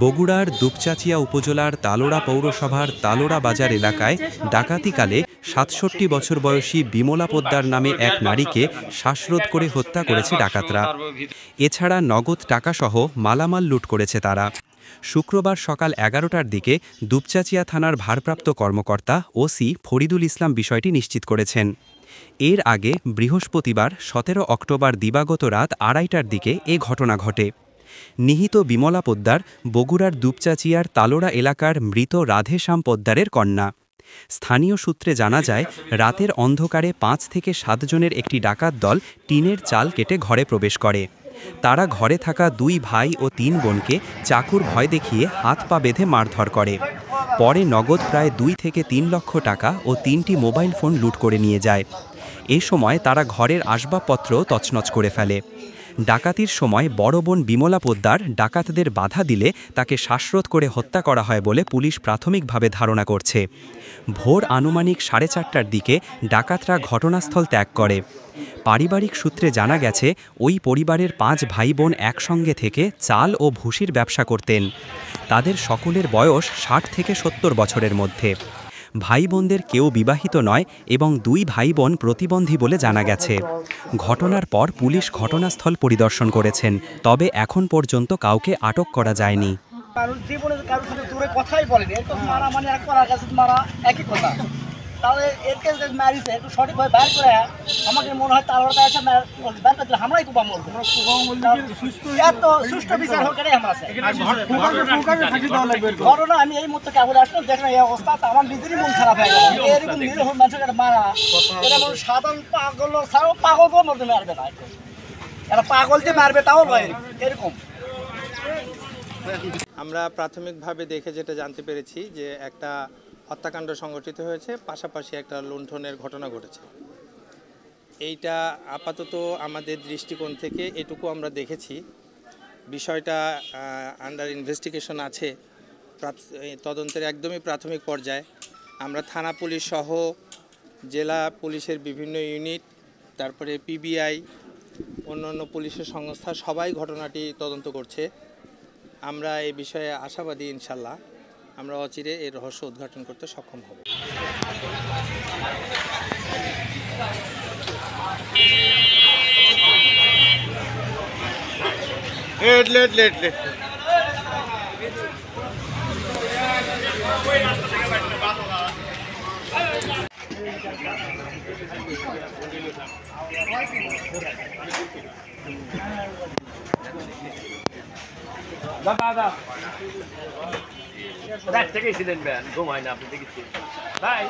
বগুড়ার দুপচাচিয়া উপজেলার তালোড়া পৌরসভার তালোড়া বাজার এলাকায় ডাকাতিকালে ৬৭ বছর বয়সী বিমলা পোদ্দার নামে এক নারীকে শ্বাসরোধ করে হত্যা করেছে ডাকাতরা। এছাড়া নগদ টাকাসহ মালামাল লুট করেছে তারা। শুক্রবার সকাল ১১টার দিকে দুপচাচিয়া থানার ভারপ্রাপ্ত কর্মকর্তা ওসি ফরিদুল ইসলাম বিষয়টি নিশ্চিত করেছেন। এর আগে বৃহস্পতিবার ১৭ অক্টোবর দিবাগত রাত ২:৩০টার দিকে এ ঘটনা ঘটে। নিহত বিমলা পোদ্দার বগুড়ার দুপচাচিয়ার তালোড়া এলাকার মৃত রাধেশ্যাম পোদ্দারের কন্যা। স্থানীয় সূত্রে জানা যায়, রাতের অন্ধকারে ৫ থেকে ৭ জনের একটি ডাকাত দল টিনের চাল কেটে ঘরে প্রবেশ করে। তারা ঘরে থাকা ২ ভাই ও ৩ বোনকে চাকুর ভয় দেখিয়ে হাত পা বেঁধে মারধর করে। পরে নগদ প্রায় ২ থেকে ৩ লক্ষ টাকা ও ৩টি মোবাইল ফোন লুট করে নিয়ে যায়। এ সময় তারা ঘরের আসবাবপত্র তছনছ করে ফেলে। ডাকাতির সময় বড় বোন বিমলা পোদ্দার ডাকাতদের বাধা দিলে তাকে শ্বাসরোধ করে হত্যা করা হয় বলে পুলিশ প্রাথমিকভাবে ধারণা করছে। ভোর আনুমানিক ৪:৩০টার দিকে ডাকাতরা ঘটনাস্থল ত্যাগ করে। পারিবারিক সূত্রে জানা গেছে, ওই পরিবারের ৫ ভাই বোন একসঙ্গে থেকে চাল ও ভুসির ব্যবসা করতেন। তাদের সকলের বয়স ৬০ থেকে ৭০ বছরের মধ্যে। ভাই বোনদের কেউ বিবাহিত নয় এবং ২ ভাই বোন প্রতিবন্ধী বলে জানা গেছে। ঘটনার পর পুলিশ ঘটনাস্থল পরিদর্শন করেছেন, তবে এখন পর্যন্ত কাউকে আটক করা যায়নি। জীবনের কারোর সাথে দূরে কথাই বলেনি, এরকম মারা মানে মারা একই কথা। তাহলে এরকে মারিছে একটু সঠিকভাবে বাইর করে আমাকে মনে হয় তার কাছে বাইর করতে আমরাই তো পাবো। এত সুষ্ঠু বিচার হোক এটাই আমার আছে। ঘটনা আমি এই মুহূর্তে কেবল আসলাম, দেখলাম এই অবস্থা, আমার নিজেরই মন খারাপ হয়ে গেল। এরকম নিরীহ মানুষকে মারা, এটা মানুষ সাধারণ পাগল ছাড়াও পাগলকেও মধ্যে মারবে না, এরা পাগল যে মারবে তাও নয় এরকম। আমরা প্রাথমিকভাবে দেখে যেটা জানতে পেরেছি যে একটা হত্যাকাণ্ড সংঘটিত হয়েছে, পাশাপাশি একটা লুণ্ঠনের ঘটনা ঘটেছে। এইটা আপাতত আমাদের দৃষ্টিকোণ থেকে এটুকু আমরা দেখেছি। বিষয়টা আন্ডার ইনভেস্টিগেশন আছে, তদন্তের একদমই প্রাথমিক পর্যায়ে। আমরা থানা পুলিশ সহ জেলা পুলিশের বিভিন্ন ইউনিট, তারপরে পিবিআই, অন্যান্য পুলিশের সংস্থা সবাই ঘটনাটি তদন্ত করছে। আমরা এই বিষয়ে আশাবাদী, ইনশাল্লাহ আমরা অচিরে এর রহস্য উদ্ঘাটন করতে সক্ষম হব। দাদা রাত থেকেই ছিলেন, ঘুমায় না আপনি দেখেছি ভাই।